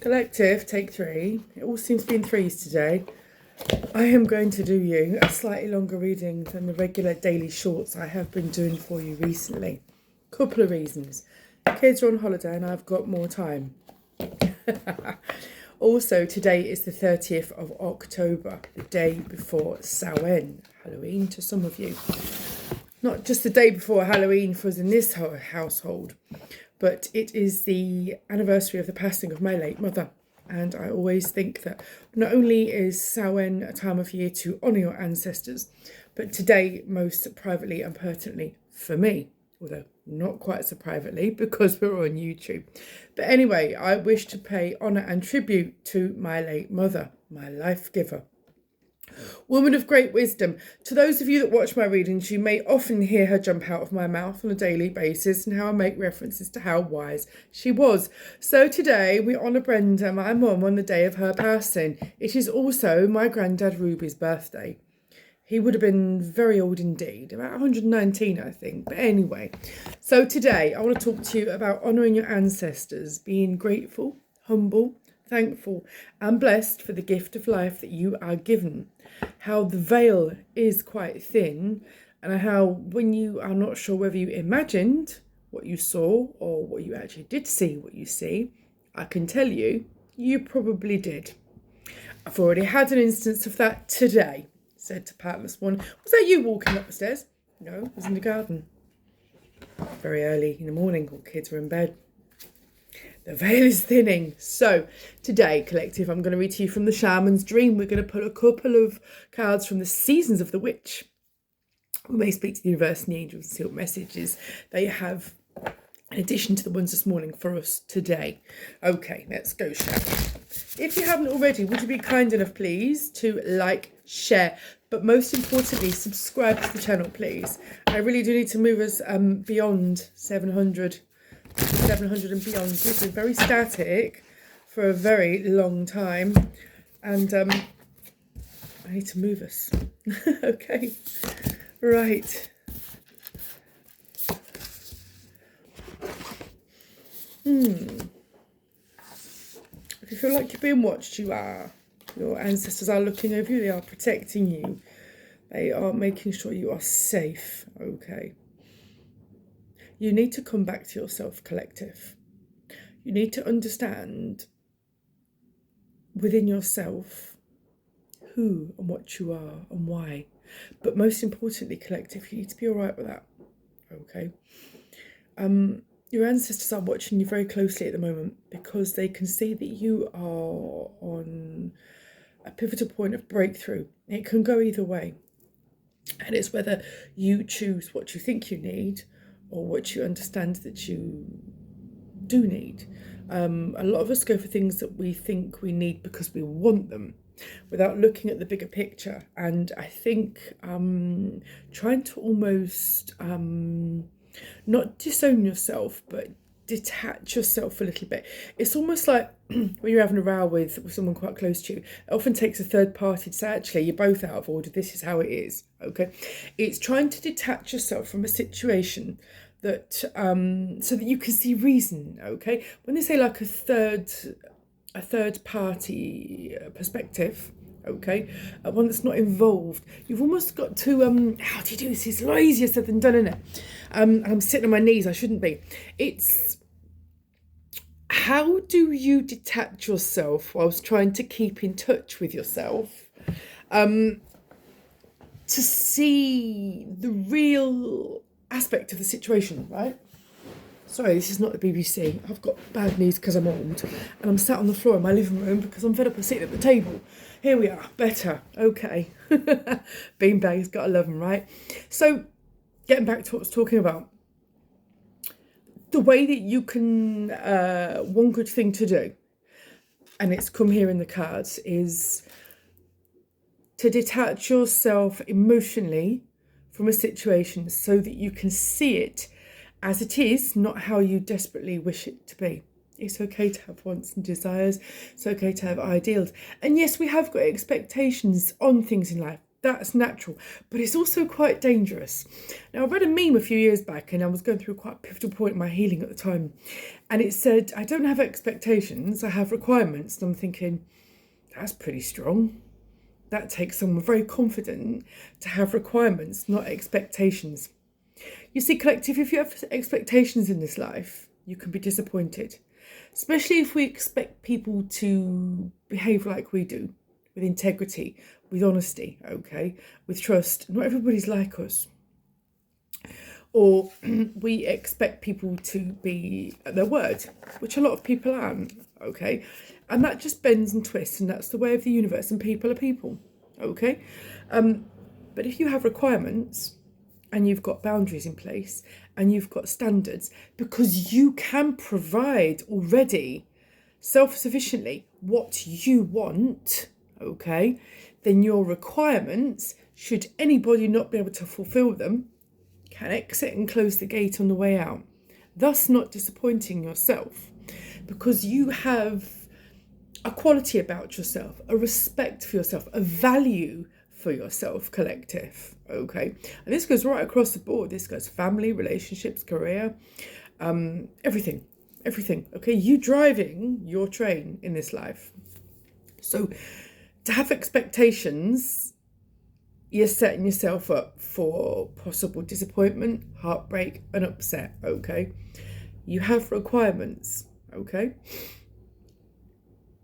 Collective, take three. It all seems to be in threes today. I am going to do you a slightly longer reading than the regular daily shorts I have been doing for you recently. Couple of reasons. The kids are on holiday and I've got more time. Also, today is the 30th of October, the day before Samhain, Halloween to some of you. Not just the day before Halloween for us in this household, but it is the anniversary of the passing of my late mother. And I always think that not only is Samhain a time of year to honour your ancestors, but today most privately and pertinently for me, although not quite so privately because we're on YouTube. But anyway, I wish to pay honour and tribute to my late mother, my life giver. Woman of great wisdom. To those of you that watch my readings, you may often hear her jump out of my mouth on a daily basis and how I make references to how wise she was. So today we honour Brenda, my mum, on the day of her passing. It is also my granddad Ruby's birthday. He would have been very old indeed, about 119 I think. But anyway, so today I want to talk to you about honouring your ancestors, being grateful, humble, thankful and blessed for the gift of life that you are given. How the veil is quite thin, and how when you are not sure whether you imagined what you saw or what you actually did see what you see, I can tell you, you probably did. I've already had an instance of that today, said to Pat this morning. Was that you walking up the stairs? No, it was in the garden. Very early in the morning, all kids were in bed. The veil is thinning. So today, collective, I'm going to read to you from the Shaman's Dream. We're going to put a couple of cards from the Seasons of the Witch. We may speak to the universe and the angels and see what messages they have in addition to the ones this morning for us today. Okay, let's go, Shaman. If you haven't already, would you be kind enough, please, to like, share, but most importantly, subscribe to the channel, please. I really do need to move us beyond 700 and beyond. We've been very static for a very long time, and I need to move us. Okay, right. If you feel like you're being watched, you are. Your ancestors are looking over you, they are protecting you, they are making sure you are safe. Okay. You need to come back to yourself, collective. You need to understand within yourself who and what you are and why. But most importantly, collective, you need to be all right with that. Okay. Your ancestors are watching you very closely at the moment because they can see that you are on a pivotal point of breakthrough. It can go either way. And it's whether you choose what you think you need or what you understand that you do need. A lot of us go for things that we think we need because we want them without looking at the bigger picture. And I think trying to almost not disown yourself, but detach yourself a little bit. It's almost like when you're having a row with someone quite close to you, it often takes a third party to say, actually, you're both out of order, this is how it is. Okay, it's trying to detach yourself from a situation that so that you can see reason. Okay, when they say like a third party perspective, okay, one that's not involved, you've almost got to how do you do this? It's a lot easier said than done, isn't it? I'm sitting on my knees, I shouldn't be. It's how do you detach yourself whilst trying to keep in touch with yourself, to see the real aspect of the situation, right? Sorry, this is not the BBC. I've got bad news because I'm old and I'm sat on the floor in my living room because I'm fed up of sitting at the table. Here we are, better, okay. Beanbags, gotta love them, right? So, getting back to what I was talking about. The way that you can, one good thing to do, and it's come here in the cards, is to detach yourself emotionally from a situation so that you can see it as it is, not how you desperately wish it to be. It's okay to have wants and desires. It's okay to have ideals. And yes, we have got expectations on things in life. That's natural, but it's also quite dangerous. Now, I read a meme a few years back, and I was going through quite a pivotal point in my healing at the time, and it said, I don't have expectations, I have requirements. And I'm thinking, that's pretty strong. That takes someone very confident to have requirements, not expectations. You see, collective, if you have expectations in this life, you can be disappointed, especially if we expect people to behave like we do, with integrity, with honesty, okay, with trust. Not everybody's like us. Or we expect people to be at their word, which a lot of people aren't, okay? And that just bends and twists, and that's the way of the universe, and people are people, okay? But if you have requirements, and you've got boundaries in place, and you've got standards, because you can provide already self-sufficiently what you want, okay, then your requirements, should anybody not be able to fulfill them, can exit and close the gate on the way out, thus not disappointing yourself, because you have a quality about yourself, a respect for yourself, a value for yourself, collective, okay? And this goes right across the board. This goes family, relationships, career, everything, okay? You driving your train in this life. So to have expectations, you're setting yourself up for possible disappointment, heartbreak, and upset, okay? You have requirements, okay?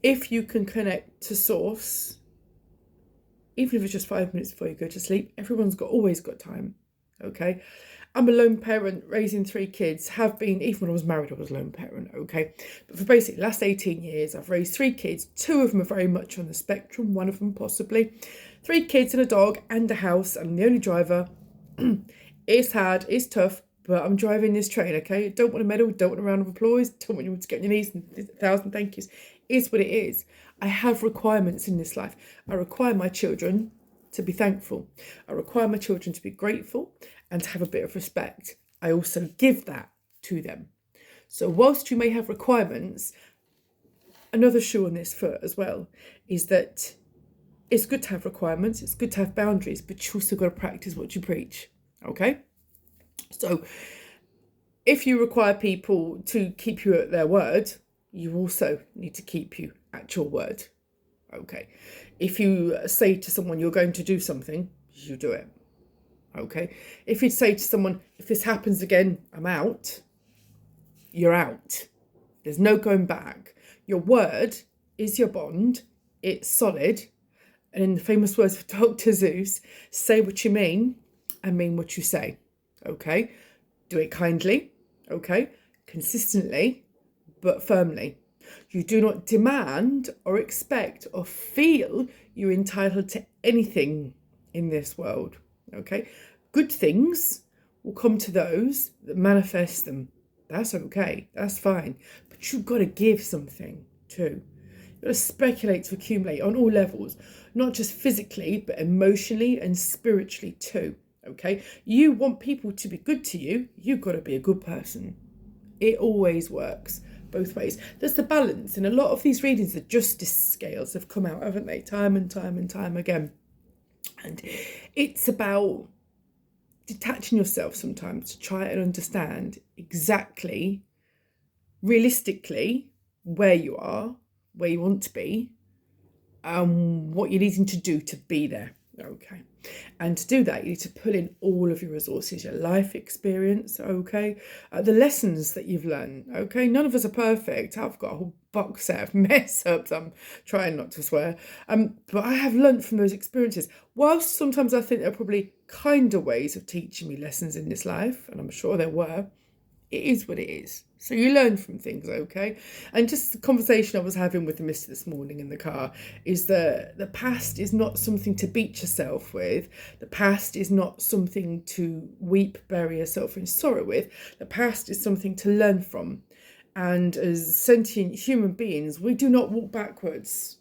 If you can connect to source, even if it's just 5 minutes before you go to sleep, everyone's always got time, okay? I'm a lone parent raising 3 kids, have been, even when I was married, I was a lone parent, okay? But for basically the last 18 years, I've raised 3 kids. 2 of them are very much on the spectrum, 1 of them possibly. 3 kids and a dog and a house. I'm the only driver. It's hard, it's tough, but I'm driving this train, okay? Don't want a medal, don't want a round of applause, don't want you to get on your knees and 1,000 thank yous. It's what it is. I have requirements in this life. I require my children to be thankful. I require my children to be grateful and to have a bit of respect. I also give that to them. So whilst you may have requirements, another shoe on this foot as well is that it's good to have requirements, it's good to have boundaries, but you also got to practice what you preach, okay? So if you require people to keep you at their word, you also need to keep you at your word, okay? If you say to someone you're going to do something, you do it, okay? If you say to someone, if this happens again, I'm out, you're out. There's no going back. Your word is your bond. It's solid. And in the famous words of Dr. Seuss, say what you mean and mean what you say, okay? Do it kindly, okay? Consistently, but firmly. You do not demand or expect or feel you're entitled to anything in this world, okay? Good things will come to those that manifest them. That's okay, that's fine. But you've got to give something too. You've got to speculate to accumulate on all levels, not just physically, but emotionally and spiritually too, okay? You want people to be good to you, you've got to be a good person. It always works both ways. There's the balance. In a lot of these readings, the justice scales have come out, haven't they? Time and time and time again. And it's about detaching yourself sometimes to try and understand exactly, realistically, where you are, where you want to be, what you're needing to do to be there, okay? And to do that, you need to pull in all of your resources, your life experience, okay? The lessons that you've learned, okay? None of us are perfect. I've got a whole box set of mess ups. I'm trying not to swear. But I have learned from those experiences. Whilst sometimes I think there are probably kinder ways of teaching me lessons in this life, and I'm sure there were, it is what it is. So you learn from things, okay? And just the conversation I was having with the mister this morning in the car is that the past is not something to beat yourself with. The past is not something to weep, bury yourself in sorrow with. The past is something to learn from. And as sentient human beings, we do not walk backwards,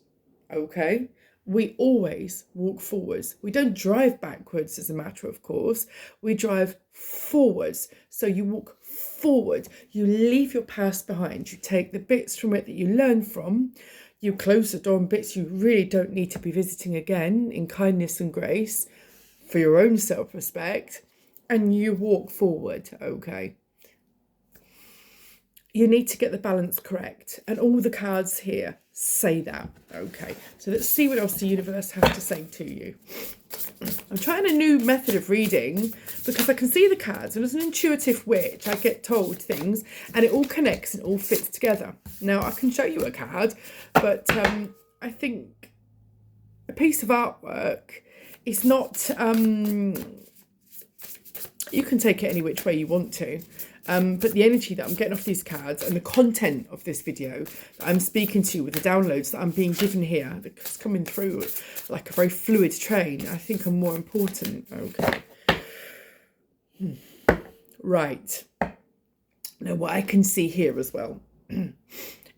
okay? We always walk forwards. We don't drive backwards as a matter of course. We drive forwards. So you walk forward. You leave your past behind. You take the bits from it that you learn from. You close the door on bits you really don't need to be visiting again in kindness and grace for your own self-respect. And you walk forward, okay? You need to get the balance correct. And all the cards here say that, okay? So let's see what else the universe has to say to you. I'm trying a new method of reading because I can see the cards, and as an intuitive witch, I get told things and it all connects and all fits together. Now, I can show you a card, but I think a piece of artwork is not... you can take it any which way you want to. But the energy that I'm getting off these cards and the content of this video that I'm speaking to with the downloads that I'm being given here, that's coming through like a very fluid train, I think are more important. Okay. Right. Now, what I can see here as well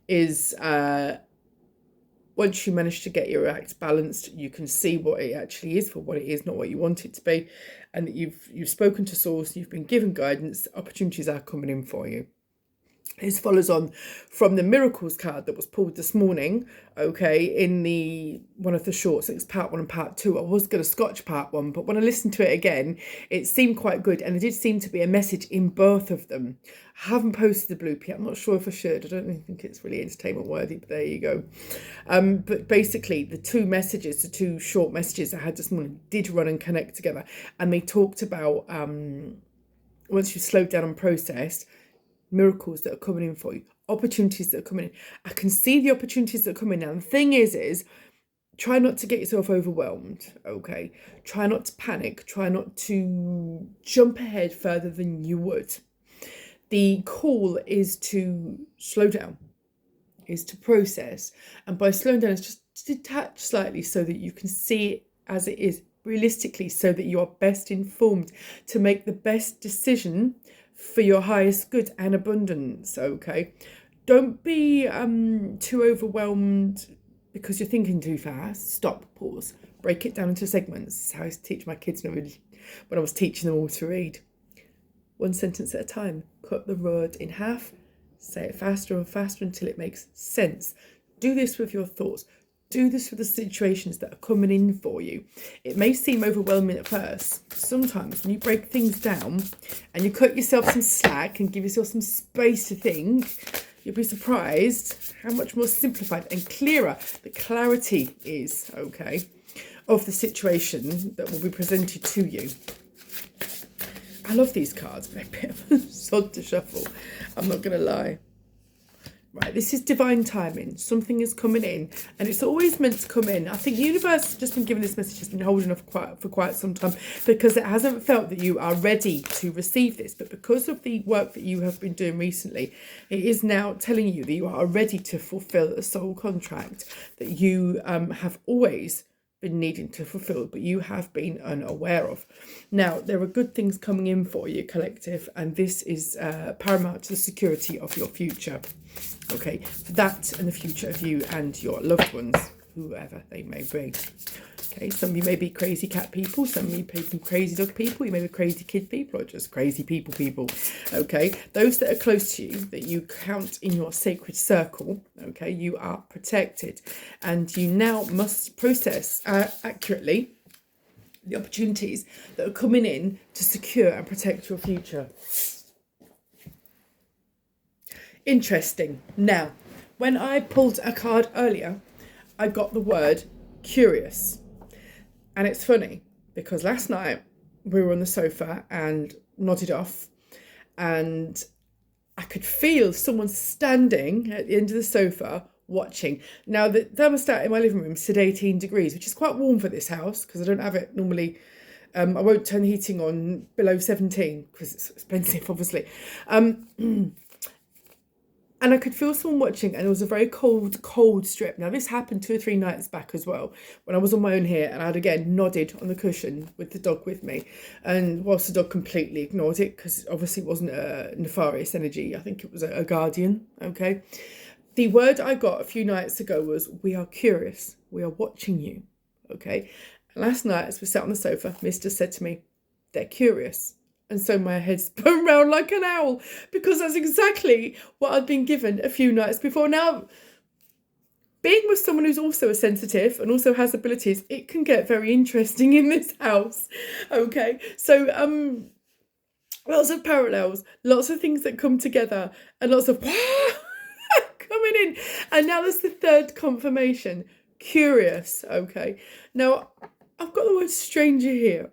is once you manage to get your act balanced, you can see what it actually is for what it is, not what you want it to be. And that you've spoken to source, you've been given guidance, opportunities are coming in for you. This follows on from the Miracles card that was pulled this morning, okay, in the one of the shorts. It's part 1 and part 2. I was going to scotch part 1, but when I listened to it again, it seemed quite good, and there did seem to be a message in both of them. I haven't posted the bloop yet. I'm not sure if I should. I don't really think it's really entertainment worthy, but there you go. But basically, the two messages, the two short messages I had this morning did run and connect together, and they talked about once you've slowed down and processed, miracles that are coming in for you, opportunities that are coming in. I can see the opportunities that are coming now. The thing is try not to get yourself overwhelmed, okay? Try not to panic. Try not to jump ahead further than you would. The call is to slow down, is to process. And by slowing down, it's just detach slightly so that you can see it as it is, realistically, so that you are best informed to make the best decision for your highest good and abundance, okay? Don't be too overwhelmed because you're thinking too fast. Stop, pause, break it down into segments. This is how I used to teach my kids when I was teaching them all to read. One sentence at a time. Cut the word in half. Say it faster and faster until it makes sense. Do this with your thoughts. Do this with the situations that are coming in for you. It may seem overwhelming at first. Sometimes when you break things down and you cut yourself some slack and give yourself some space to think, you'll be surprised how much more simplified and clearer the clarity is, okay, of the situation that will be presented to you. I love these cards. They're a bit of a sod to shuffle. I'm not going to lie. Right, this is divine timing. Something is coming in, and it's always meant to come in. I think the universe has just been giving this message, has been holding off for quite some time because it hasn't felt that you are ready to receive this. But because of the work that you have been doing recently, it is now telling you that you are ready to fulfill a soul contract that you have always been needing to fulfill, but you have been unaware of. Now, there are good things coming in for you, collective, and this is paramount to the security of your future. Okay, for that and the future of you and your loved ones, whoever they may be. Okay, some of you may be crazy cat people, some of you may be crazy dog people, you may be crazy kid people, or just crazy people. Okay, those that are close to you, that you count in your sacred circle, okay, you are protected, and you now must process accurately the opportunities that are coming in to secure and protect your future. Interesting. Now, when I pulled a card earlier, I got the word curious. And it's funny because last night we were on the sofa and nodded off, and I could feel someone standing at the end of the sofa watching. Now, the thermostat in my living room said 18 degrees, which is quite warm for this house because I don't have it normally. I won't turn the heating on below 17 because it's expensive, obviously. And I could feel someone watching, and it was a very cold strip. Now, this happened 2 or 3 nights back as well, when I was on my own here, and I'd again nodded on the cushion with the dog with me. And whilst the dog completely ignored it, because obviously it wasn't a nefarious energy, I think it was a guardian, okay? The word I got a few nights ago was, we are curious, we are watching you, okay? And last night, as we sat on the sofa, Mr. said to me, they're curious. And so my head spun round like an owl, because that's exactly what I'd been given a few nights before. Now, being with someone who's also a sensitive and also has abilities, it can get very interesting in this house. Okay, so lots of parallels, lots of things that come together, and lots of coming in. And now there's the third confirmation. Curious. Okay, now I've got the word stranger here.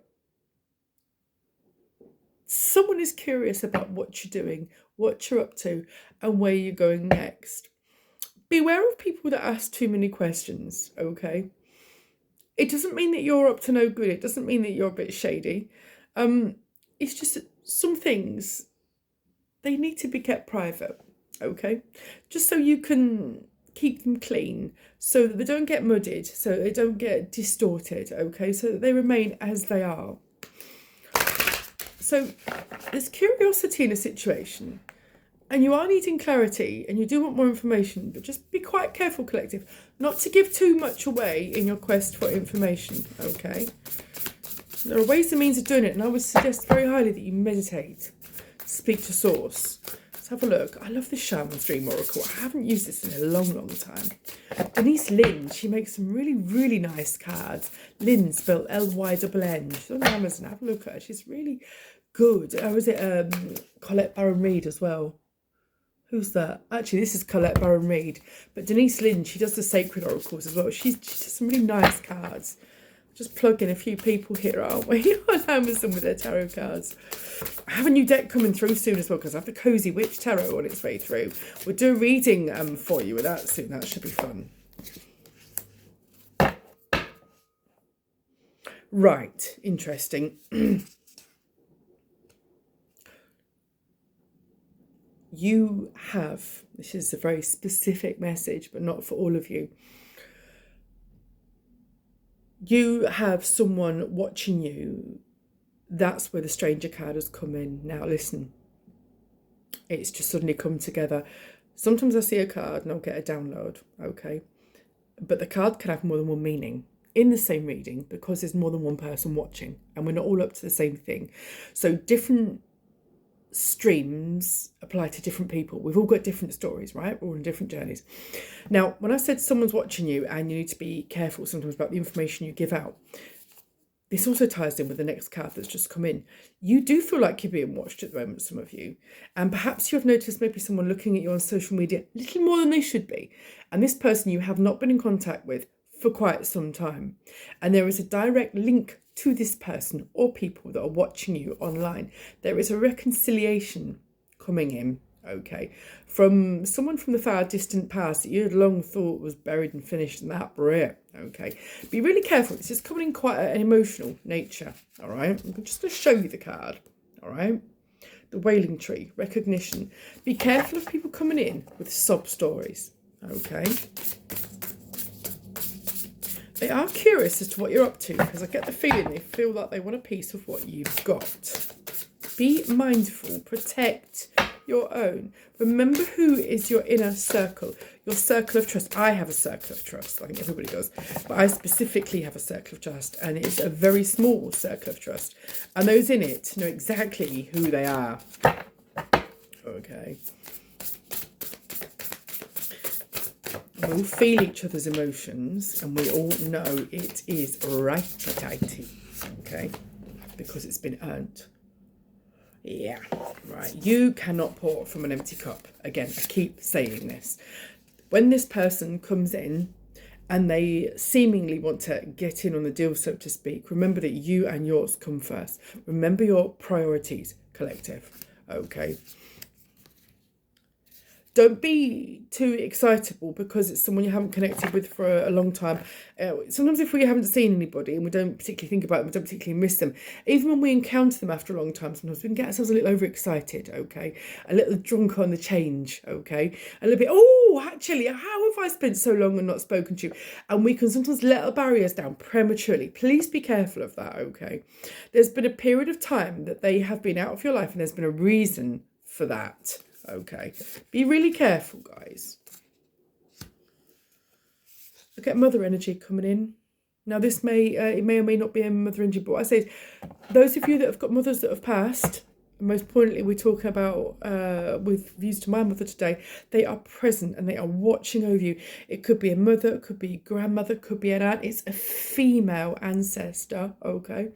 Someone is curious about what you're doing, what you're up to, and where you're going next. Beware of people that ask too many questions, okay? It doesn't mean that you're up to no good. It doesn't mean that you're a bit shady. It's just some things, they need to be kept private, okay? Just so you can keep them clean, so that they don't get muddied, so they don't get distorted, okay? So that they remain as they are. So there's curiosity in a situation, and you are needing clarity, and you do want more information, but just be quite careful, collective, not to give too much away in your quest for information, okay? There are ways and means of doing it, and I would suggest very highly that you meditate, speak to source. Let's have a look. I love the Shaman's Dream Oracle. I haven't used this in a long, long time. Denise Lynn, she makes some really, really nice cards. Lynn, spelled L-Y-N-N. She's on Amazon. Have a look at her. She's really good. Or is it Colette Baron Reid as well? Who's that? Actually, this is Colette Baron Reid. But Denise Lynn, she does the Sacred Oracles as well. She does some really nice cards. Just plug in a few people here, aren't we? On Amazon with their tarot cards. I have a new deck coming through soon as well, because I have the Cozy Witch Tarot on its way through. We'll do a reading for you with that soon. That should be fun. Right. Interesting. You have, this is a very specific message, but not for all of you. You have someone watching you. That's where the stranger card has come in. Now listen, it's just suddenly come together. Sometimes I see a card and I'll get a download, okay? But the card can have more than one meaning in the same reading, because there's more than one person watching and we're not all up to the same thing. So different streams apply to different people. We've all got different stories, right? We're all on different journeys. Now, when I said someone's watching you and you need to be careful sometimes about the information you give out, this also ties in with the next card that's just come in. You do feel like you're being watched at the moment, some of you. And perhaps you've noticed maybe someone looking at you on social media a little more than they should be. And this person you have not been in contact with for quite some time. And there is a direct link to this person or people that are watching you online. There is a reconciliation coming in, okay, from someone from the far distant past that you had long thought was buried and finished and that were it, okay. Be really careful. This is coming in quite an emotional nature, all right. I'm just going to show you the card, all right. The Wailing Tree, recognition. Be careful of people coming in with sob stories, okay. They are curious as to what you're up to, because I get the feeling they feel like they want a piece of what you've got. Be mindful, protect your own. Remember who is your inner circle, your circle of trust. I have a circle of trust, I think everybody does, but I specifically have a circle of trust, and it's a very small circle of trust. And those in it know exactly who they are. Okay. We all feel each other's emotions, and we all know it is righty-tighty, okay, because it's been earned. Yeah, right. You cannot pour from an empty cup. Again, I keep saying this. When this person comes in and they seemingly want to get in on the deal, so to speak, remember that you and yours come first. Remember your priorities, collective, okay? Don't be too excitable because it's someone you haven't connected with for a long time. Sometimes if we haven't seen anybody and we don't particularly think about them, we don't particularly miss them, even when we encounter them after a long time, sometimes we can get ourselves a little overexcited, okay? A little drunk on the change, okay? A little bit, oh, actually, how have I spent so long and not spoken to you? And we can sometimes let our barriers down prematurely. Please be careful of that, okay? There's been a period of time that they have been out of your life and there's been a reason for that. Okay, be really careful, guys. I get mother energy coming in. Now, this may, it may or may not be a mother energy, but what I say is, those of you that have got mothers that have passed, most poignantly, we're talking about with views to my mother today. They are present and they are watching over you. It could be a mother, it could be a grandmother, it could be an aunt. It's a female ancestor, okay,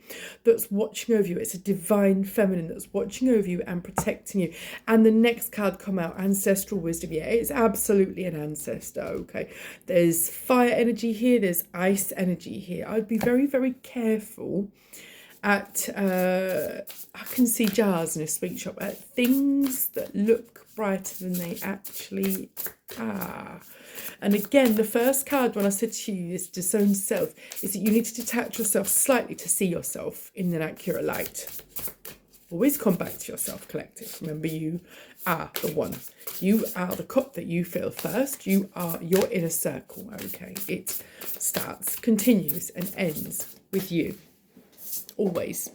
that's watching over you. It's a divine feminine that's watching over you and protecting you. And the next card come out, ancestral wisdom. Yeah, it's absolutely an ancestor, okay. There's fire energy here, there's ice energy here. I'd be very, very careful at I can see jars in a sweet shop, at things that look brighter than they actually are. And again, the first card when I said to you this disowned self is that you need to detach yourself slightly to see yourself in an accurate light. Always come back to yourself, collective. Remember, you are the one. You are the cup that you fill first. You are your inner circle, okay? It starts, continues and ends with you. Always.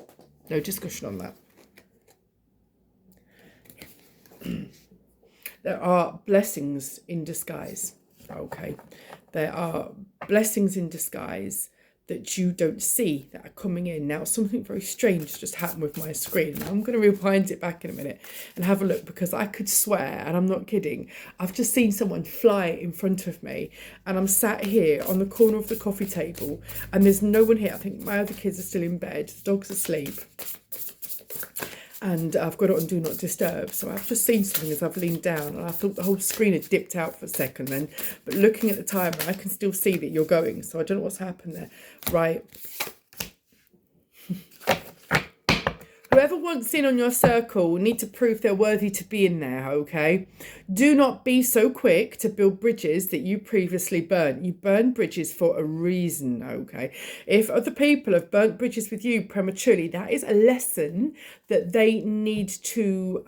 No discussion on that. There are blessings in disguise. Okay. There are blessings in disguise that you don't see that are coming in. Now, something very strange just happened with my screen. Now, I'm going to rewind it back in a minute and have a look, because I could swear, and I'm not kidding, I've just seen someone fly in front of me, and I'm sat here on the corner of the coffee table and there's no one here. I think my other kids are still in bed, the dog's asleep, and I've got it on Do Not Disturb. So I've just seen something as I've leaned down, and I thought the whole screen had dipped out for a second then. But looking at the timer, I can still see that you're going. So I don't know what's happened there. Right. Whoever wants in on your circle need to prove they're worthy to be in there, okay? Do not be so quick to build bridges that you previously burnt. You burn bridges for a reason, okay? If other people have burnt bridges with you prematurely, that is a lesson that they need to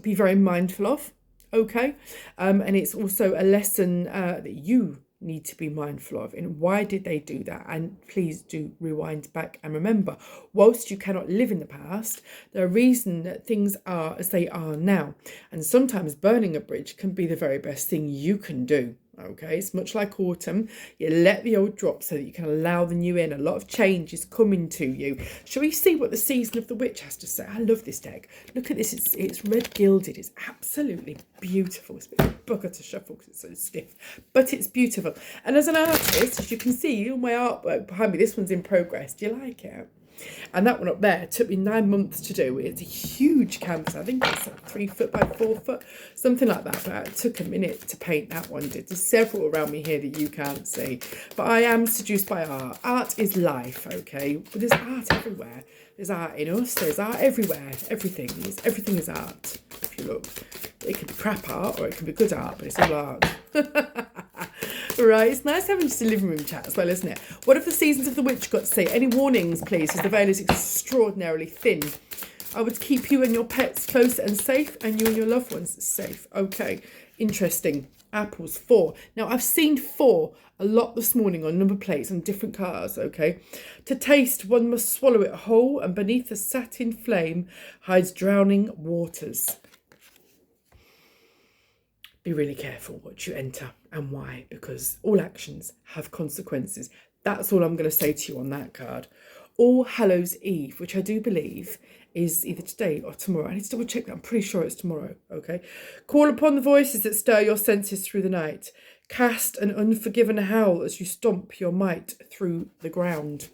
be very mindful of, okay? And it's also a lesson that you need to be mindful of. And why did they do that? And please do rewind back and remember, whilst you cannot live in the past, the reason that things are as they are now. And sometimes burning a bridge can be the very best thing you can do. Okay, it's much like autumn. You let the old drop so that you can allow the new in. A lot of change is coming to you. Shall we see what the Season of the Witch has to say? I love this deck. Look at this. It's red gilded. It's absolutely beautiful. It's a bit of a bugger to shuffle because it's so stiff, but it's beautiful. And as an artist, as you can see on my artwork behind me, this one's in progress. Do you like it? And that one up there took me 9 months to do. It's a huge canvas. I think it's like 3 foot by 4 foot, something like that. But it took a minute to paint that one. There's several around me here that you can't see. But I am seduced by art. Art is life, okay? But there's art everywhere. There's art in us. There's art everywhere. Everything is art. If you look, it could be crap art or it could be good art, but it's all art. Right, it's nice having just a living room chat as well, isn't it? What have the Seasons of the Witch got to say? Any warnings, please, as the veil is extraordinarily thin. I would keep you and your pets close and safe, and you and your loved ones safe. Okay, interesting. Apples, 4. Now, I've seen 4 a lot this morning on number plates on different cars, okay? To taste, one must swallow it whole, and beneath the satin flame hides drowning waters. Be really careful what you enter and why, because all actions have consequences. That's all I'm going to say to you on that card. All Hallows Eve, which I do believe is either today or tomorrow. I need to double check that. I'm pretty sure it's tomorrow, okay? Call upon the voices that stir your senses through the night. Cast an unforgiven howl as you stomp your might through the ground.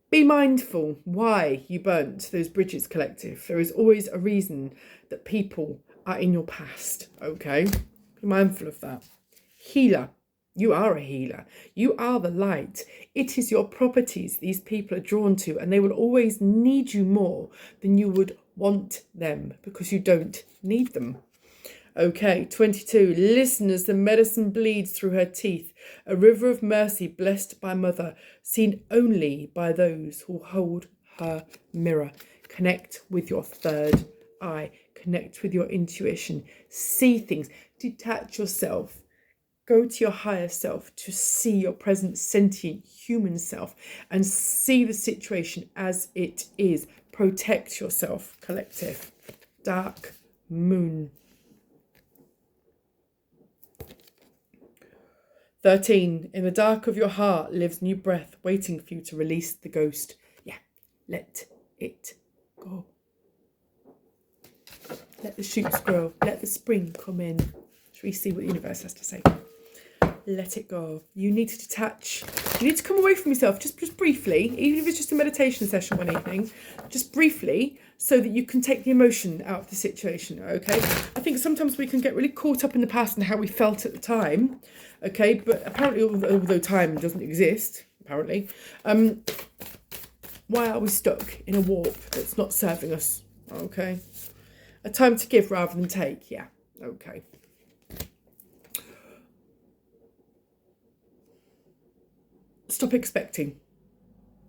Be mindful why you burnt those bridges, collective. There is always a reason that people are in your past, okay? Be mindful of that. Healer. You are a healer. You are the light. It is your properties these people are drawn to, and they will always need you more than you would want them, because you don't need them. Okay, 22. Listen as the medicine bleeds through her teeth. A river of mercy blessed by mother, seen only by those who hold her mirror. Connect with your third eye. Connect with your intuition. See things. Detach yourself. Go to your higher self to see your present sentient human self and see the situation as it is. Protect yourself, collective. Dark Moon. 13. In the dark of your heart lives new breath waiting for you to release the ghost. Yeah, let it go. Let the shoots grow. Let the spring come in. Should we see what the universe has to say? Let it go. You need to detach. You need to come away from yourself just briefly, even if it's just a meditation session one evening, just briefly, so that you can take the emotion out of the situation, okay? I think sometimes we can get really caught up in the past and how we felt at the time, okay? But apparently, although time doesn't exist, apparently, why are we stuck in a warp that's not serving us, okay? A time to give rather than take, yeah, okay. Stop expecting.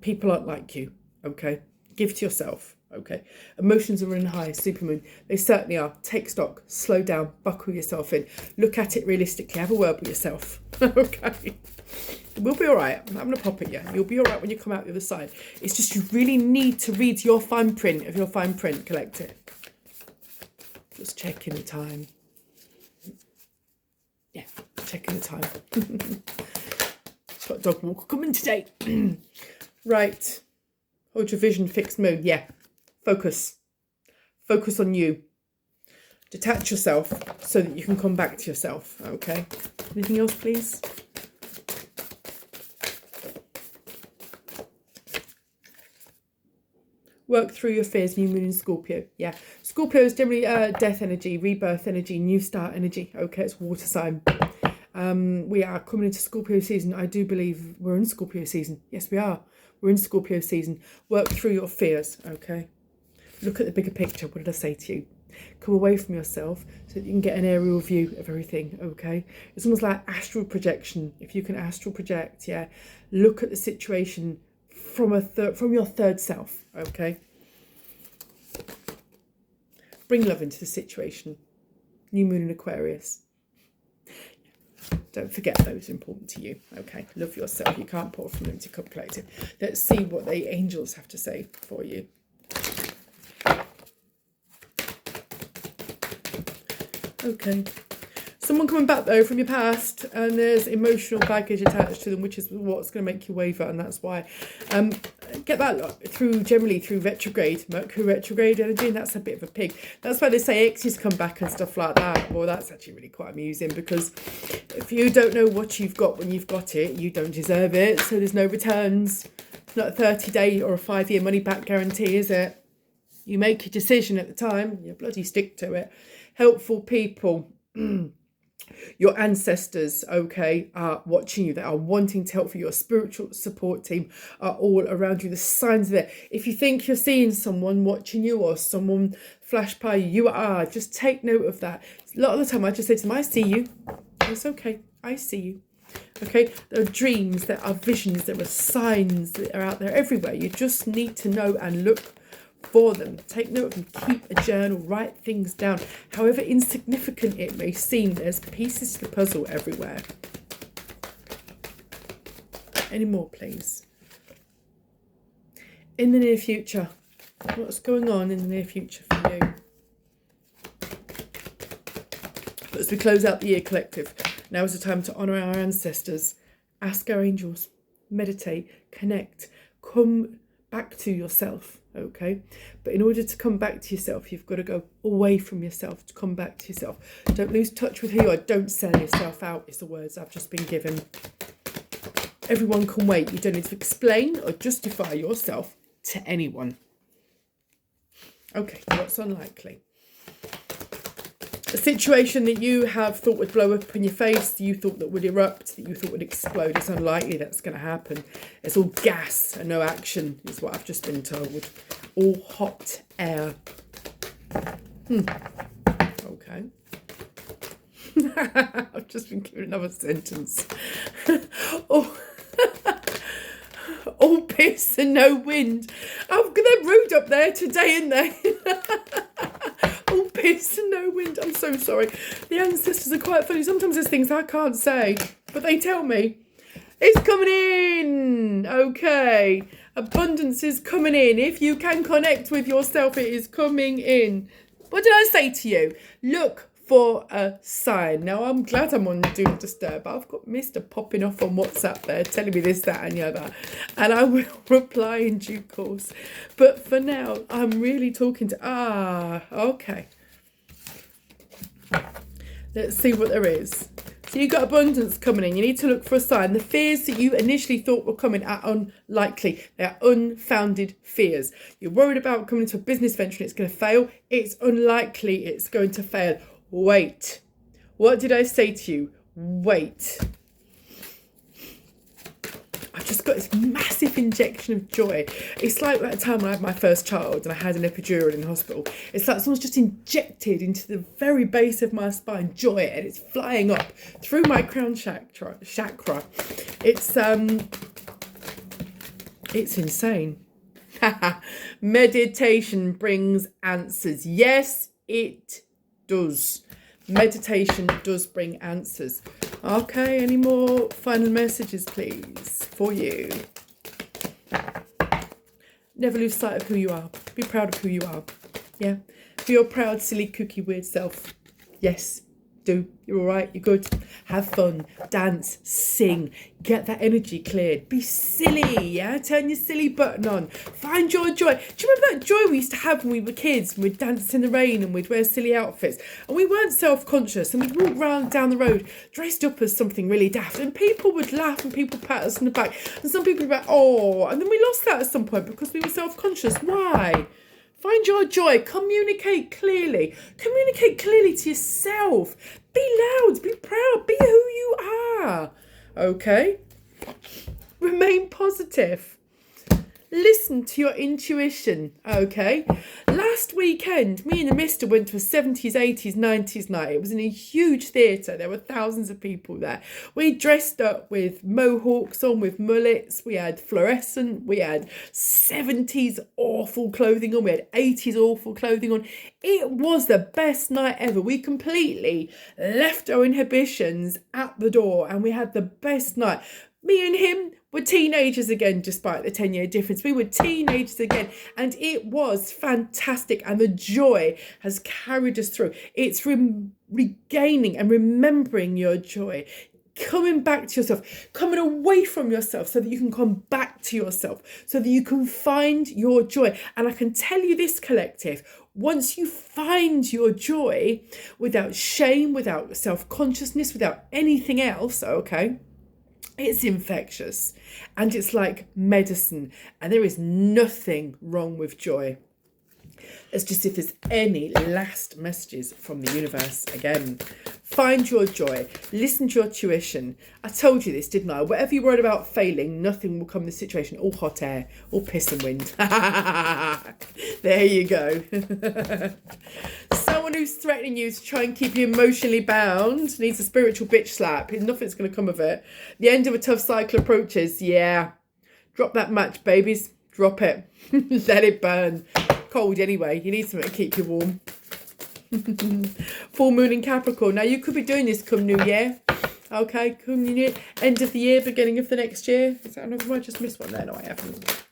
People aren't like you, okay? Give to yourself, okay? Emotions are running high, supermoon. They certainly are. Take stock, slow down, buckle yourself in. Look at it realistically. Have a word with yourself, okay? We'll be all right. I'm not going to pop at you. You'll be all right when you come out the other side. It's just you really need to read your fine print of your fine print collective. Just checking the time. Yeah, checking the time. Got a dog walker coming today. Right. Hold your vision, fixed moon. Yeah. Focus. Focus on you. Detach yourself so that you can come back to yourself. Okay. Anything else, please? Work through your fears, new moon in Scorpio. Yeah. Scorpio is generally death energy, rebirth energy, new start energy. Okay, it's water sign. We are coming into Scorpio season. I do believe we're in Scorpio season. Yes, we are. We're in Scorpio season. Work through your fears, okay? Look at the bigger picture. What did I say to you? Come away from yourself so that you can get an aerial view of everything, okay? It's almost like astral projection. If you can astral project, yeah, look at the situation from your third self, okay? Bring love into the situation. New moon in Aquarius. Don't forget those important to you. Okay, love yourself. You can't pour from Limited Cup Collective. Let's see what the angels have to say for you. Okay. Someone coming back though from your past, and there's emotional baggage attached to them, which is what's going to make you waver, and that's why. Get that generally through retrograde, Mercury retrograde energy, and that's a bit of a pig. That's why they say exes come back and stuff like that. Well, that's actually really quite amusing, because if you don't know what you've got when you've got it, you don't deserve it, so there's no returns. It's not a 30-day or a 5-year money-back guarantee, is it? You make a decision at the time, you bloody stick to it. Helpful people. Your ancestors, okay, are watching you. They are wanting to help you. Your spiritual support team are all around you. The signs are there. If you think you're seeing someone watching you or someone flash by you, you are. Just take note of that. A lot of the time I just say to them, I see you. It's okay. I see you. Okay, there are dreams, there are visions, there are signs that are out there everywhere. You just need to know and look for them. Take note of them, keep a journal, write things down. However insignificant it may seem, there's pieces to the puzzle everywhere. Any more, please? In the near future, what's going on in the near future for you? As we close out the year, collective, now is the time to honour our ancestors, ask our angels, meditate, connect, come back to yourself. Okay, but in order to come back to yourself, you've got to go away from yourself to come back to yourself. Don't lose touch with who you are. Don't sell yourself out, is the words I've just been given. Everyone can wait. You don't need to explain or justify yourself to anyone. Okay, what's unlikely? A situation that you have thought would blow up in your face, that you thought that would erupt, that you thought would explode. It's unlikely that's going to happen. It's all gas and no action, is what I've just been told. All hot air. Okay. I've just been given another sentence. Oh. All piss and no wind. Oh, they're rude up there today, aren't they? All piss and no wind. I'm so sorry. The ancestors are quite funny. Sometimes there's things I can't say, but they tell me. It's coming in. Okay. Abundance is coming in. If you can connect with yourself, it is coming in. What did I say to you? Look for a sign. Now, I'm glad I'm on Do Not Disturb. I've got Mr. popping off on WhatsApp there, telling me this, that, and the other. And I will reply in due course. But for now, I'm really talking to... okay. Let's see what there is. So you've got abundance coming in. You need to look for a sign. The fears that you initially thought were coming are unlikely. They are unfounded fears. You're worried about coming into a business venture and it's going to fail. It's unlikely it's going to fail. Wait. What did I say to you? Wait. I've just got this massive injection of joy. It's like that time when I had my first child and I had an epidural in hospital. It's like someone's just injected into the very base of my spine joy, and it's flying up through my crown chakra. It's insane. Meditation brings answers. Yes, it does. Meditation does bring answers. Okay, any more final messages, please, for you? Never lose sight of who you are. Be proud of who you are. Yeah? Be your proud, silly, kooky, weird self. Yes, do. You're all right. You're good. Have fun. Dance. Sing. Get that energy cleared. Be silly. Yeah? Turn your silly button on. Find your joy. Do you remember that joy we used to have when we were kids? And we'd dance in the rain and we'd wear silly outfits. And we weren't self-conscious. And we'd walk around down the road dressed up as something really daft. And people would laugh and people pat us on the back. And some people would be like, oh. And then we lost that at some point because we were self-conscious. Why? Find your joy. Communicate clearly. Communicate clearly to yourself. Be loud. Be proud. Be who you are. Okay? Remain positive. Listen to your intuition. Okay? Last weekend, me and the mister went to a 70s, 80s, 90s night. It was in a huge theatre. There were thousands of people there. We dressed up with mohawks on, with mullets. We had fluorescent. We had 70s awful clothing on. We had 80s awful clothing on. It was the best night ever. We completely left our inhibitions at the door and we had the best night. Me and him were teenagers again, despite the 10-year difference. We were teenagers again, and it was fantastic, and the joy has carried us through. It's regaining and remembering your joy, coming back to yourself, coming away from yourself so that you can come back to yourself, so that you can find your joy. And I can tell you this, collective, once you find your joy without shame, without self-consciousness, without anything else, okay, it's infectious and it's like medicine, and there is nothing wrong with joy. It's just if there's any last messages from the universe again. Find your joy. Listen to your tuition. I told you this, didn't I? Whatever you're worried about failing, nothing will come in the situation. All hot air, all piss and wind. There you go. Someone who's threatening you to try and keep you emotionally bound needs a spiritual bitch slap. Nothing's going to come of it. The end of a tough cycle approaches. Yeah. Drop that match, babies. Drop it. Let it burn. Cold anyway. You need something to keep you warm. Full moon in Capricorn. Now you could be doing this come New Year. Okay, come New Year. End of the year, beginning of the next year. Is that another one? I just missed one there. No, I haven't.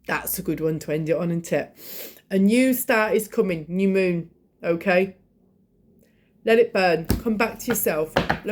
That's a good one to end it on, isn't it? A new start is coming. New moon. Okay. Let it burn. Come back to yourself.